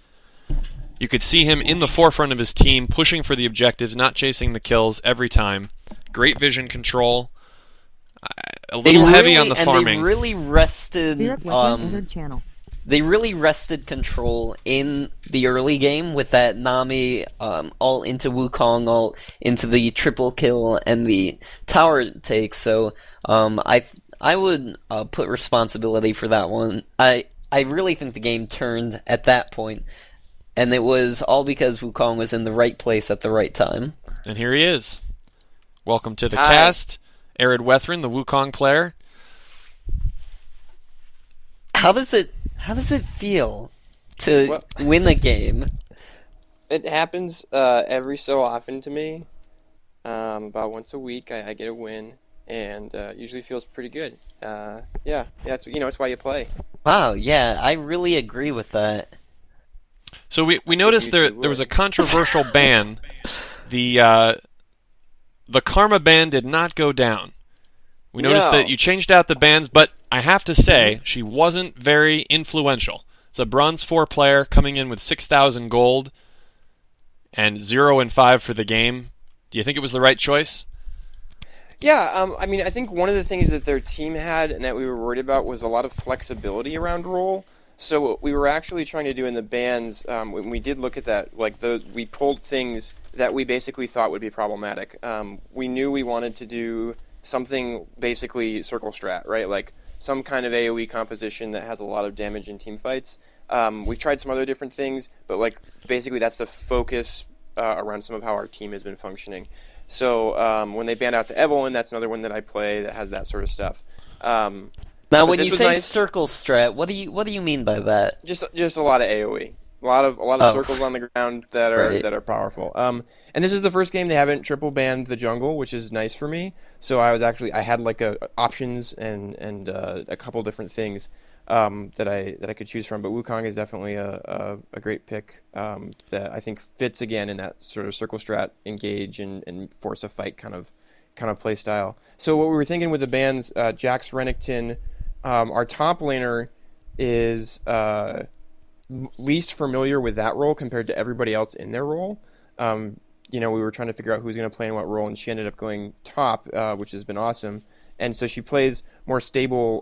You could see him in the forefront of his team, pushing for the objectives, not chasing the kills every time. Great vision control. A little heavy on the farming.
They really rested. They really rested control in the early game with that Nami all into Wukong, all into the triple kill and the tower take. So I would put responsibility for that one. I really think the game turned at that point, and it was all because Wukong was in the right place at the right time.
And here he is. Welcome to the cast, Arid Weatherin, the Wukong player.
How does it feel to win a game?
It happens every so often to me. About once a week, I get a win, and usually feels pretty good. It's why you play.
Wow, yeah, I really agree with that.
So we noticed there was a controversial ban. The Karma ban did not go down. We noticed that you changed out the bans, but I have to say, she wasn't very influential. It's a Bronze 4 player coming in with 6,000 gold and 0 and 5 for the game. Do you think it was the right choice?
Yeah, I think one of the things that their team had and that we were worried about was a lot of flexibility around role. So what we were actually trying to do in the bans, when we did look at that, we pulled things that we basically thought would be problematic. We knew we wanted to do something basically circle strat, right? Like some kind of AoE composition that has a lot of damage in team fights. We tried some other different things, but basically that's the focus around some of how our team has been functioning. So when they banned out the Evelyn, that's another one that I play that has that sort of stuff.
Now, when you say circle strat, what do you mean by that?
Just a lot of AoE, a lot of circles on the ground that are powerful. And this is the first game they haven't triple banned the jungle, which is nice for me. So I had options and a couple different things that I could choose from. But Wukong is definitely a great pick that I think fits again in that sort of circle strat, engage and force a fight kind of play style. So what we were thinking with the bans, Jax Renekton, our top laner is least familiar with that role compared to everybody else in their role. We were trying to figure out who's going to play in what role, and she ended up going top, which has been awesome. And so she plays more stable,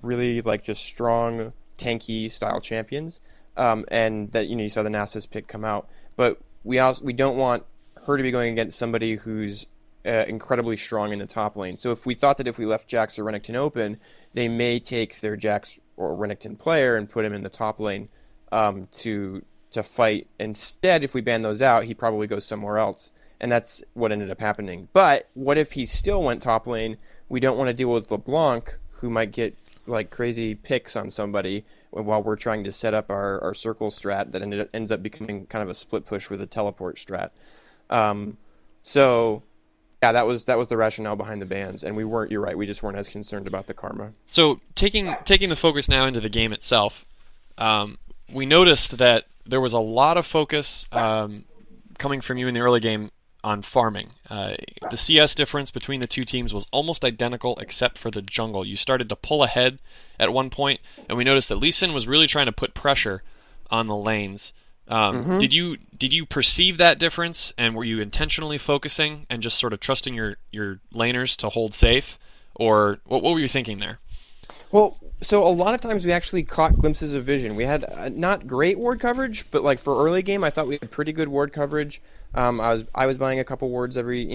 really just strong, tanky style champions. And that you saw the Nasus pick come out, but we don't want her to be going against somebody who's incredibly strong in the top lane. So if we thought that if we left Jax or Renekton open, they may take their Jax or Renekton player and put him in the top lane to fight. Instead, if we ban those out, he probably goes somewhere else. And that's what ended up happening. But what if he still went top lane? We don't want to deal with LeBlanc, who might get crazy picks on somebody while we're trying to set up our circle strat that ends up becoming kind of a split push with a teleport strat. That was the rationale behind the bans, and you're right, we just weren't as concerned about the karma.
So taking the focus now into the game itself, we noticed that there was a lot of focus coming from you in the early game on farming. The CS difference between the two teams was almost identical except for the jungle. You started to pull ahead at one point, and we noticed that Lee Sin was really trying to put pressure on the lanes. Did you perceive that difference, and were you intentionally focusing and just sort of trusting your laners to hold safe, or what were you thinking there?
Well, so a lot of times we actually caught glimpses of vision. We had not great ward coverage, but for early game, I thought we had pretty good ward coverage. I was buying a couple wards every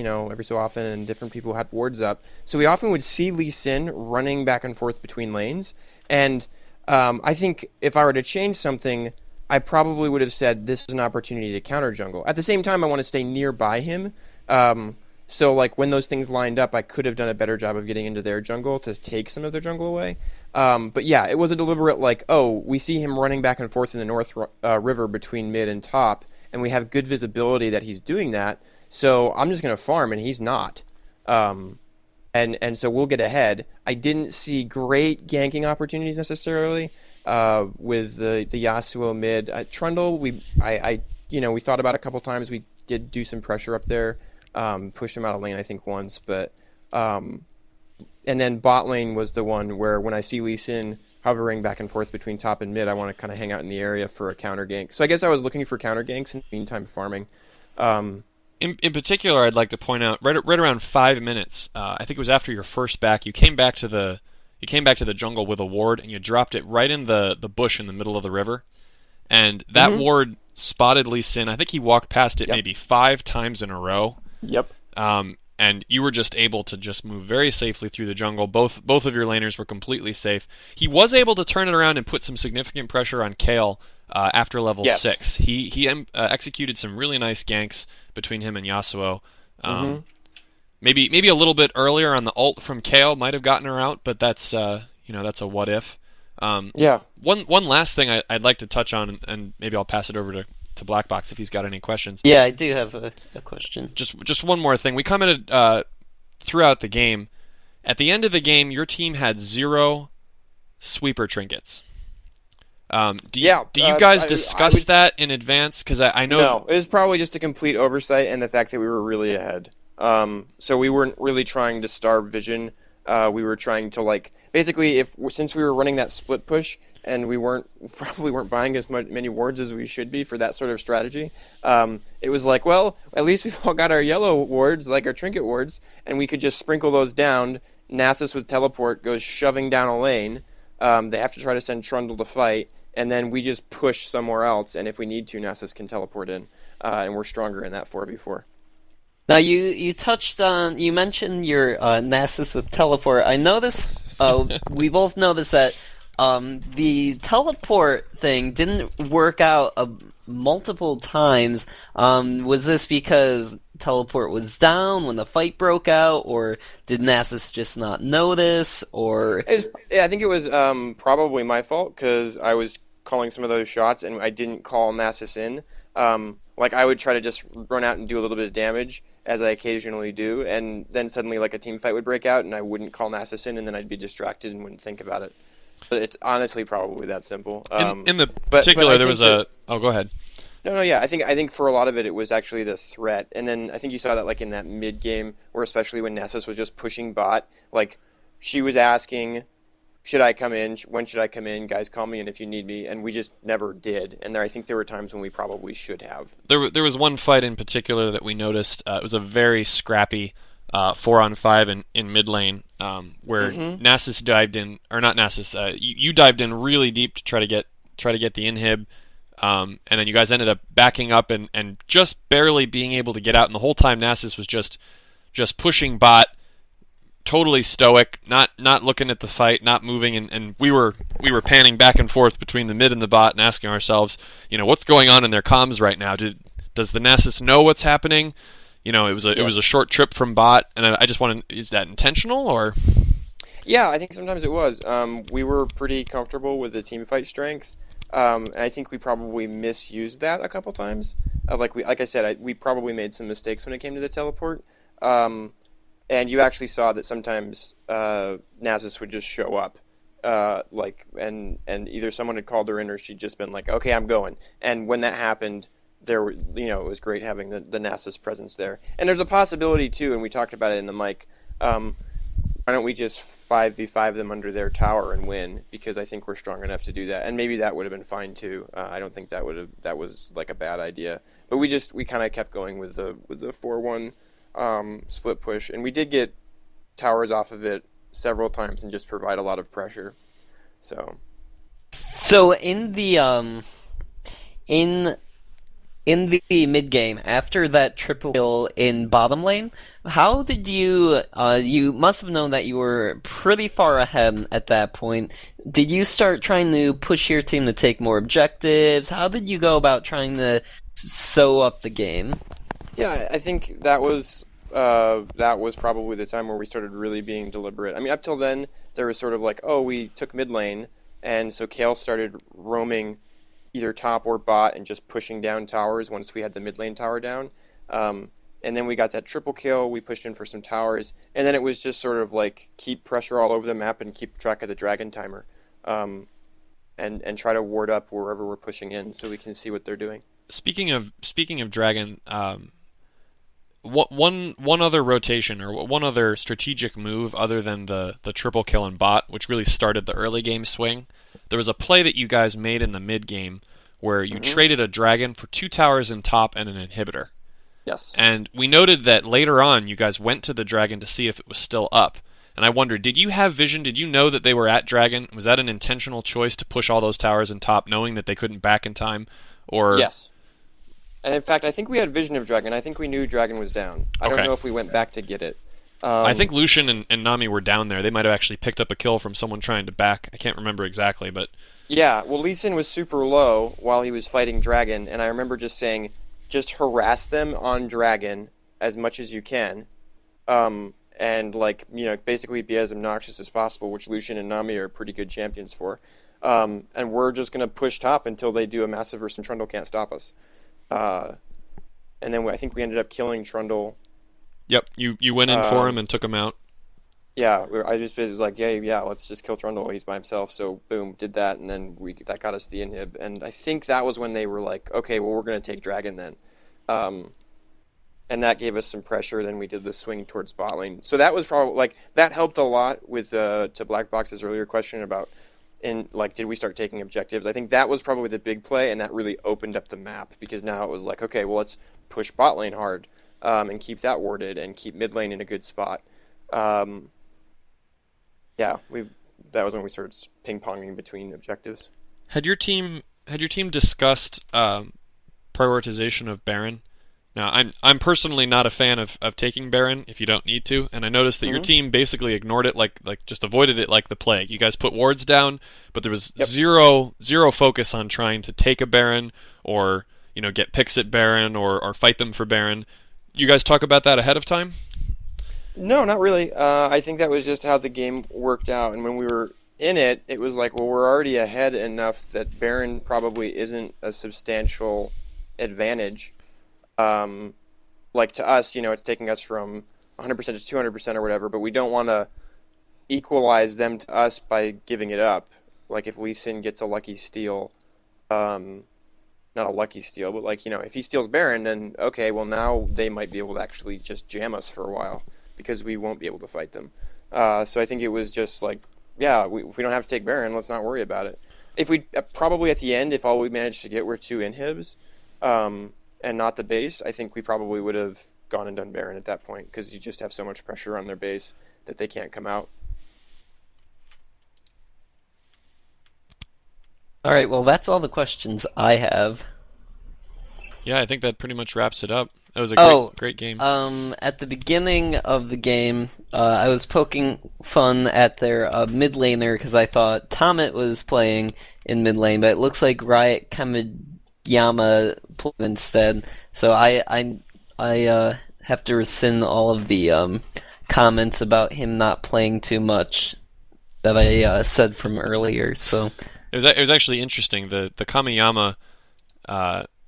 so often, and different people had wards up. So we often would see Lee Sin running back and forth between lanes, and I think if I were to change something, I probably would have said this is an opportunity to counter jungle. At the same time, I want to stay nearby him. So when those things lined up, I could have done a better job of getting into their jungle to take some of their jungle away. But yeah, it was a deliberate we see him running back and forth in the North River between mid and top, and we have good visibility that he's doing that. So I'm just going to farm, and he's not. And so we'll get ahead. I didn't see great ganking opportunities necessarily with the Yasuo mid. Trundle, we thought about it a couple times. We did do some pressure up there, pushed him out of lane I think once, but and then bot lane was the one where when I see Lee Sin hovering back and forth between top and mid, I want to kind of hang out in the area for a counter gank. So I guess I was looking for counter ganks in the meantime farming.
In particular, I'd like to point out right around 5 minutes. I think it was after your first back. You came back to the jungle with a ward, and you dropped it right in the bush in the middle of the river. And that ward spotted Lee Sin. I think he walked past it maybe 5 times in a row.
Yep.
And you were just able to just move very safely through the jungle. Both of your laners were completely safe. He was able to turn it around and put some significant pressure on Kale after level 6. He executed some really nice ganks between him and Yasuo. Maybe a little bit earlier on the ult from Kale might have gotten her out, but that's that's a what if. One last thing I'd like to touch on, and maybe I'll pass it over to BlackBox if he's got any questions.
Yeah, I do have a question.
Just one more thing. We commented throughout the game. At the end of the game, your team had 0 sweeper trinkets. Do you guys discuss that in advance? Because I know...
No, it was probably just a complete oversight and the fact that we were really ahead. So we weren't really trying to starve vision. We were trying to basically since we were running that split push and we probably weren't buying as many wards as we should be for that sort of strategy. It was like, well, at least we've all got our yellow wards, like our trinket wards, and we could just sprinkle those down. Nasus with teleport goes shoving down a lane. They have to try to send Trundle to fight, and then we just push somewhere else. And if we need to, Nasus can teleport in, and we're stronger in that 4v4.
Now you mentioned your Nasus with teleport. I noticed we both noticed that the teleport thing didn't work out multiple times. Was this because teleport was down when the fight broke out, or did Nasus just not notice? Or
I think it was probably my fault because I was calling some of those shots and I didn't call Nasus in. I would try to just run out and do a little bit of damage, as I occasionally do, and then suddenly a team fight would break out and I wouldn't call Nasus in, and then I'd be distracted and wouldn't think about it. But it's honestly probably that simple.
In the particular, there was a... Oh, go ahead.
No, yeah. I think for a lot of it was actually the threat. And then I think you saw that in that mid-game, where especially when Nasus was just pushing bot, she was asking, should I come in? When should I come in? Guys, call me in if you need me. And we just never did. And I think there were times when we probably should have.
There was one fight in particular that we noticed. It was a very scrappy 4-on-5 in mid lane, where Nasus dived in, or not Nasus. You dived in really deep to try to get the inhib, and then you guys ended up backing up and just barely being able to get out. And the whole time Nasus was just pushing bot, totally stoic, not looking at the fight, not moving. And we were panning back and forth between the mid and the bot and asking ourselves, what's going on in their comms right now? Does the Nasus know what's happening? It was a short trip from bot, and I just want to... Is that intentional, or...?
Yeah, I think sometimes it was. We were pretty comfortable with the team fight strength, and I think we probably misused that a couple times. Like I said, we probably made some mistakes when it came to the teleport, and you actually saw that sometimes Nasus would just show up, and either someone had called her in or she'd just been like, okay, I'm going. And when that happened... it was great having the Nasus presence there. And there's a possibility too, and we talked about it in the mic. Why don't we just 5v5 them under their tower and win? Because I think we're strong enough to do that, and maybe that would have been fine too. I don't think that was a bad idea. But we kind of kept going with the 4-1 split push, and we did get towers off of it several times and just provide a lot of pressure.
So in the in the mid-game, after that triple kill in bottom lane, how did you... you must have known that you were pretty far ahead at that point. Did you start trying to push your team to take more objectives? How did you go about trying to sew up the game?
Yeah, I think that was probably the time where we started really being deliberate. I mean, up till then, there was sort of we took mid lane, and so Kale started roaming either top or bot and just pushing down towers once we had the mid lane tower down. And then we got that triple kill. We pushed in for some towers, and then it was just sort of like keep pressure all over the map and keep track of the dragon timer, and try to ward up wherever we're pushing in so we can see what they're doing.
Speaking of dragon, one other rotation or one other strategic move other than the triple kill and bot, which really started the early game swing. There was a play that you guys made in the mid game where you traded a dragon for 2 towers in top and an inhibitor.
Yes.
And we noted that later on you guys went to the dragon to see if it was still up. And I wondered, did you have vision? Did you know that they were at dragon? Was that an intentional choice to push all those towers in top, knowing that they couldn't back in time? Or
yes. And in fact, I think we had vision of dragon. I think we knew dragon was down. I don't know if we went back to get it.
I think Lucian and Nami were down there. They might have actually picked up a kill from someone trying to back. I can't remember exactly, but...
Yeah, well, Lee Sin was super low while he was fighting dragon, and I remember just saying, just harass them on dragon as much as you can, and, like, you know, basically be as obnoxious as possible, which Lucian and Nami are pretty good champions for. And we're just going to push top until they do a massive versus Trundle can't stop us. And then I think we ended up killing Trundle.
Yep, you went in for him and took him out.
Yeah, I just was like, yeah, let's just kill Trundle. He's by himself. So boom, did that, and then that got us the inhib. And I think that was when they were like, okay, well, we're gonna take dragon then, and that gave us some pressure. Then we did the swing towards bot lane. So that was probably like that helped a lot with to BlackBox's earlier question about did we start taking objectives? I think that was probably the big play, and that really opened up the map because now it was like, okay, well, let's push bot lane hard and keep that warded and keep mid lane in a good spot. Yeah, that was when we started ping-ponging between objectives.
Had your team discussed prioritization of Baron? Now, I'm personally not a fan of taking Baron if you don't need to, and I noticed that your team basically ignored it, like just avoided it like the plague. You guys put wards down, but there was zero focus on trying to take a Baron or get picks at Baron or fight them for Baron. You guys talk about that ahead of time?
No, not really. I think that was just how the game worked out. And when we were in it, it was like, well, we're already ahead enough that Baron probably isn't a substantial advantage. Like to us, it's taking us from 100% to 200% or whatever, but we don't want to equalize them to us by giving it up. Like if Lee Sin gets a lucky steal, not a lucky steal, but if he steals Baron, then okay, well now they might be able to actually just jam us for a while, because we won't be able to fight them. So I think it was just like, yeah, if we don't have to take Baron, let's not worry about it. If we probably at the end, if all we managed to get were 2 inhibs, and not the base, I think we probably would have gone and done Baron at that point, because you just have so much pressure on their base that they can't come out.
All right, well, that's all the questions I have.
Yeah, I think that pretty much wraps it up. That was a great game.
At the beginning of the game, I was poking fun at their mid laner because I thought Tomet was playing in mid lane, but it looks like Riot Kamiyama played instead. So I have to rescind all of the comments about him not playing too much that I said from earlier. So
it was actually interesting. The Kamiyama.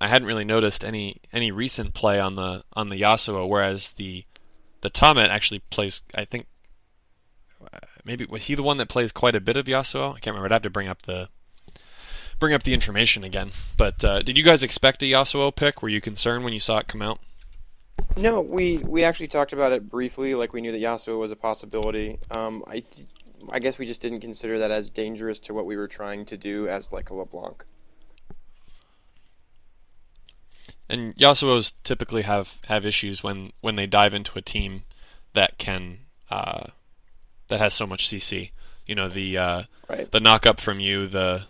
I hadn't really noticed any recent play on the Yasuo, whereas the Tomet actually plays. I think maybe was he the one that plays quite a bit of Yasuo? I can't remember. I'd have to bring up the information again. But did you guys expect a Yasuo pick? Were you concerned when you saw it come out?
No, we actually talked about it briefly. Like we knew that Yasuo was a possibility. I guess we just didn't consider that as dangerous to what we were trying to do as like a LeBlanc.
And Yasuos typically have issues when they dive into a team that can that has so much CC. The knock up from you, the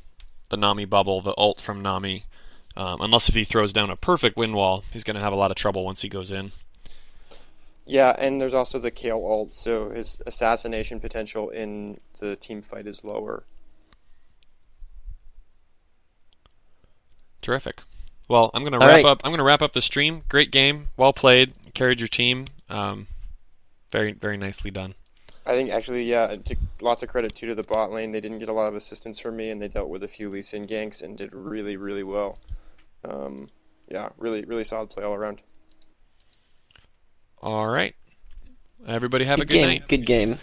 Nami bubble, the ult from Nami. Unless if he throws down a perfect wind wall, he's going to have a lot of trouble once he goes in.
Yeah, and there's also the Kale ult, so his assassination potential in the team fight is lower.
Terrific. Well, I'm going to wrap up. I'm going to wrap up the stream. Great game, well played, carried your team. Very, very nicely done.
I think actually, yeah, lots of credit too to the bot lane. They didn't get a lot of assistance from me, and they dealt with a few Lee Sin ganks and did really, really well. Yeah, really, really solid play all around.
All right. Everybody have a good
game.
night.
Good game.